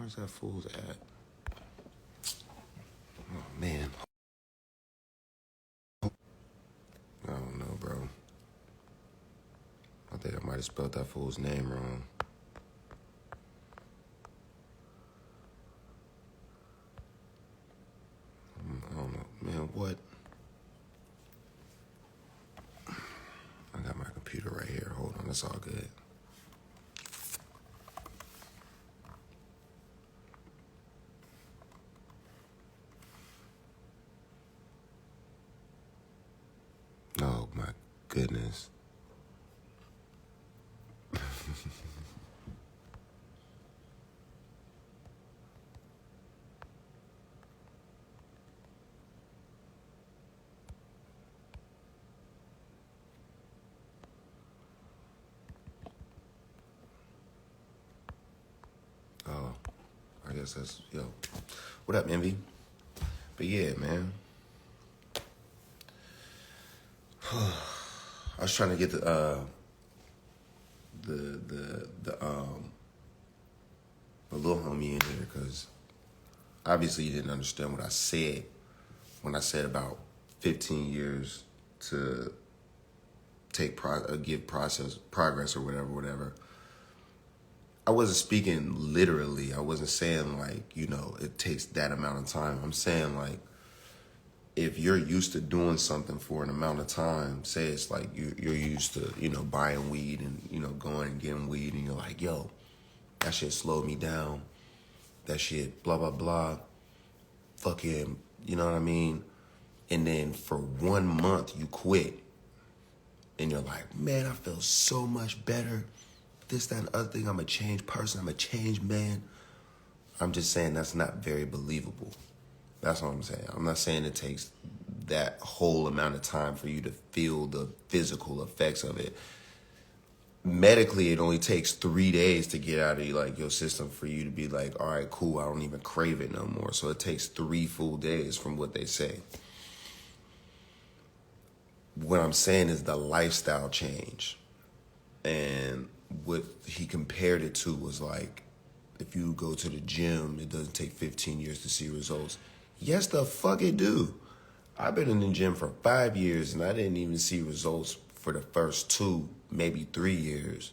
Where's that fool's at? Oh, man. I don't know, bro. I think I might have spelled that fool's name wrong. I don't know. Man, what? I got my computer right here. Hold on, it's all good. Oh, my goodness. Oh, I guess that's, yo. What up, Envy? But yeah, man. I was trying to get the little homie in here because obviously you didn't understand what I said when I said about 15 years to give progress or whatever. I wasn't speaking literally. I wasn't saying like, it takes that amount of time. I'm saying like, if you're used to doing something for an amount of time, say it's like you're used to, buying weed and, going and getting weed and you're like, yo, that shit slowed me down. That shit, blah, blah, blah. Fucking, you know what I mean? And then for 1 month you quit. And you're like, man, I feel so much better. This, that, and the other thing. I'm a changed person. I'm a changed man. I'm just saying that's not very believable. That's what I'm saying. I'm not saying it takes that whole amount of time for you to feel the physical effects of it. Medically, it only takes 3 days to get out of your system for you to be like, all right, cool, I don't even crave it no more. So it takes 3 full days from what they say. What I'm saying is the lifestyle change. And what he compared it to was like, if you go to the gym, it doesn't take 15 years to see results. Yes, the fuck it do. I've been in the gym for 5 years and I didn't even see results for the first 2, maybe 3 years.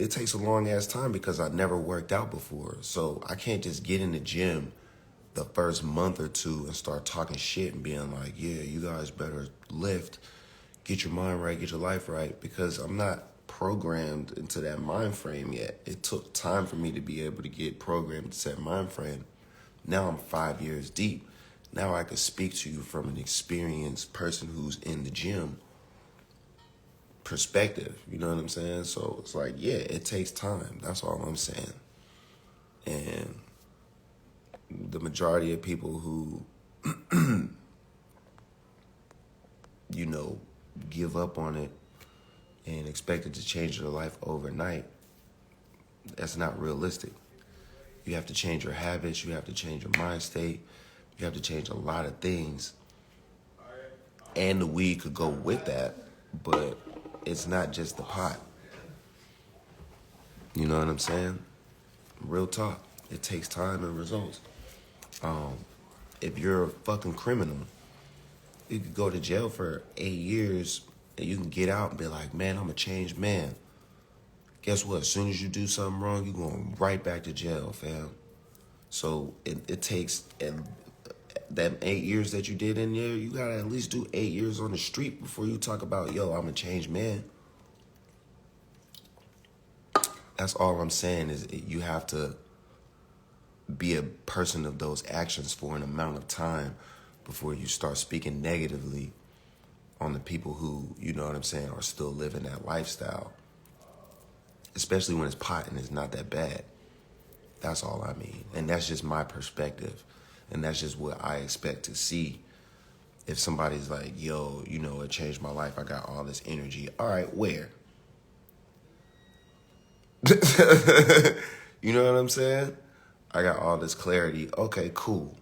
It takes a long ass time because I never worked out before. So I can't just get in the gym the first month or 2 and start talking shit and being like, yeah, you guys better lift, get your mind right, get your life right, because I'm not programmed into that mind frame yet. It took time for me to be able to get programmed to that mind frame. Now I'm 5 years deep. Now I can speak to you from an experienced person who's in the gym perspective. You know what I'm saying? So it's like, yeah, it takes time. That's all I'm saying. And the majority of people who, give up on it and expect it to change their life overnight, that's not realistic. You have to change your habits. You have to change your mind state. You have to change a lot of things. And the weed could go with that, but it's not just the pot. You know what I'm saying? Real talk. It takes time and results. If you're a fucking criminal, you could go to jail for 8 years and you can get out and be like, man, I'm a changed man. Guess what? As soon as you do something wrong, you're going right back to jail, fam. So it takes, and that 8 years that you did in there, you gotta at least do 8 years on the street before you talk about, yo, I'm a changed man. That's all I'm saying is you have to be a person of those actions for an amount of time before you start speaking negatively on the people who, you know what I'm saying, are still living that lifestyle. Especially when it's pot and it's not that bad. That's all I mean. And that's just my perspective. And that's just what I expect to see. If somebody's like, yo, it changed my life. I got all this energy. All right, where? You know what I'm saying? I got all this clarity. Okay, cool.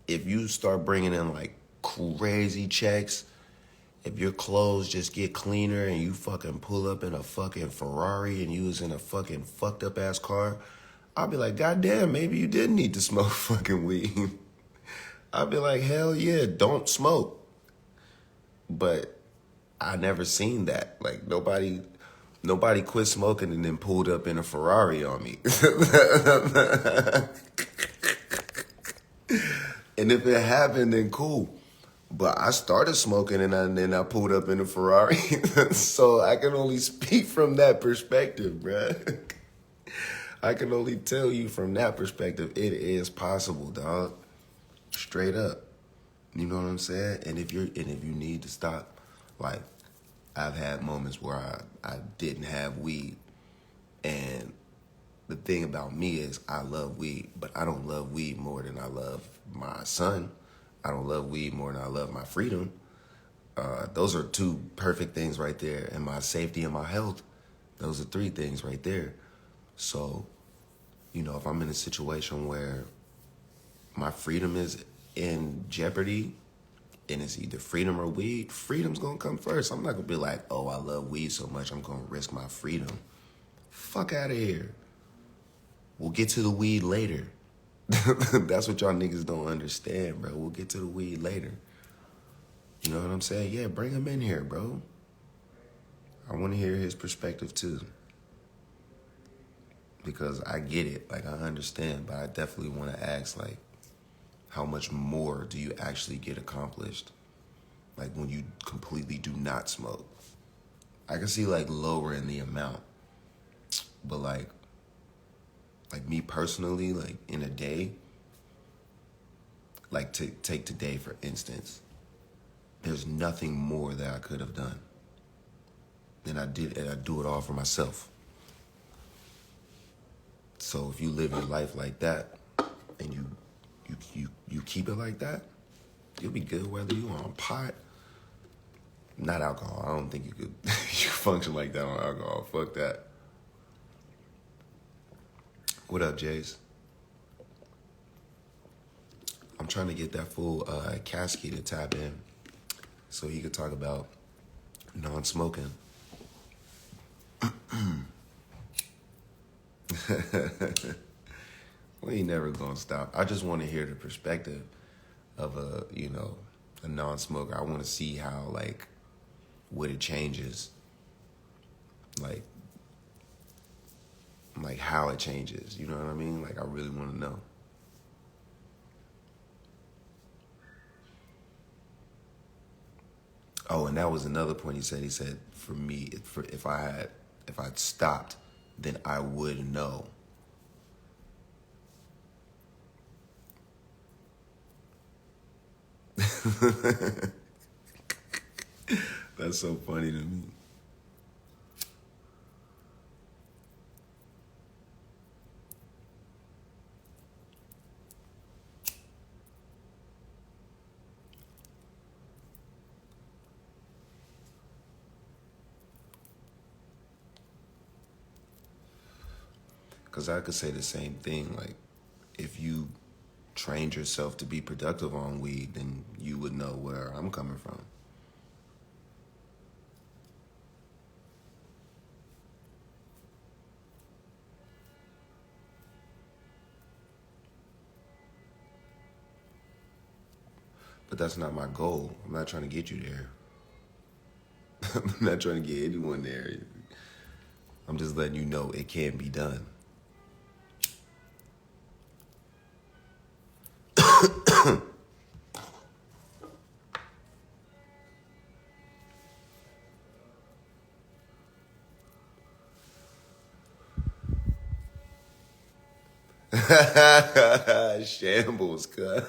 If you start bringing in like crazy checks if your clothes just get cleaner and you fucking pull up in a fucking Ferrari and you was in a fucking fucked up ass car, I'll be like, God damn, maybe you did need to smoke fucking weed. I'll be like, hell yeah, don't smoke. But I never seen that. Like nobody quit smoking and then pulled up in a Ferrari on me. And if it happened, then cool. But I started smoking and then I pulled up in a Ferrari. So I can only speak from that perspective, bruh. I can only tell you from that perspective, it is possible, dog. Straight up. You know what I'm saying? And if you need to stop, like, I've had moments where I didn't have weed. And the thing about me is I love weed, but I don't love weed more than I love my son. I don't love weed more than I love my freedom. Those are two perfect things right there. And my safety and my health, those are three things right there. So, you know, if I'm in a situation where my freedom is in jeopardy and it's either freedom or weed, freedom's gonna come first. I'm not gonna be like, oh, I love weed so much, I'm gonna risk my freedom. Fuck out of here. We'll get to the weed later. That's what y'all niggas don't understand, bro. We'll get to the weed later. You know what I'm saying? Yeah, bring him in here, bro. I want to hear his perspective too. Because I get it, like I understand, but I definitely want to ask, like, how much more do you actually get accomplished? Like when you completely do not smoke. I can see like lowering the amount, but like me personally, like in a day, like to take today for instance, there's nothing more that I could have done than I did, and I do it all for myself. So if you live your life like that and you keep it like that, you'll be good whether you on pot, not alcohol. I don't think you could you function like that on alcohol. Fuck that. What up, Jace? I'm trying to get that fool Kasky to tap in so he could talk about non-smoking. We ain't never gonna stop. I just want to hear the perspective of a non-smoker. I want to see how, like, what it changes. Like how it changes. You know what I mean? Like, I really want to know. Oh, and that was another point he said. He said, for me, if I'd stopped, then I would know. That's so funny to me. Because I could say the same thing. Like, if you trained yourself to be productive on weed, then you would know where I'm coming from. But that's not my goal. I'm not trying to get you there. I'm not trying to get anyone there. I'm just letting you know it can be done. Shambles, cuz.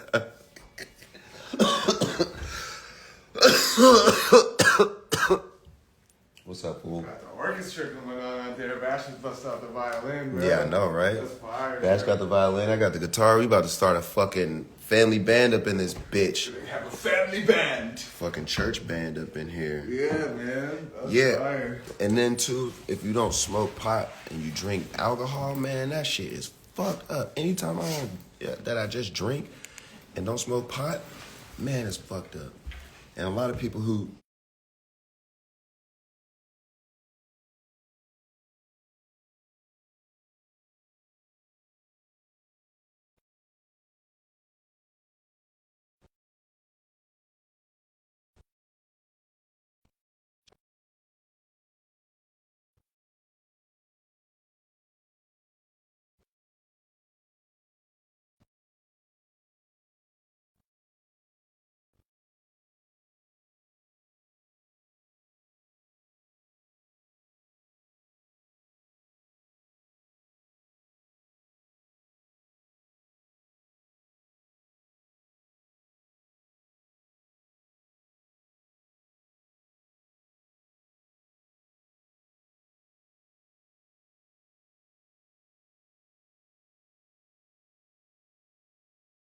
What's up, fool? Got the orchestra going on out there. Bash just bust out the violin, bro. Yeah, I know, right? That's fire. Bash got the violin, I got the guitar. We about to start a fucking family band up in this bitch. They have a family band. Fucking church band up in here. Yeah, man. That's Yeah. fire. And then, too, if you don't smoke pot and you drink alcohol, man, that shit is fucked up. Anytime that I just drink and don't smoke pot, man, it's fucked up. And a lot of people who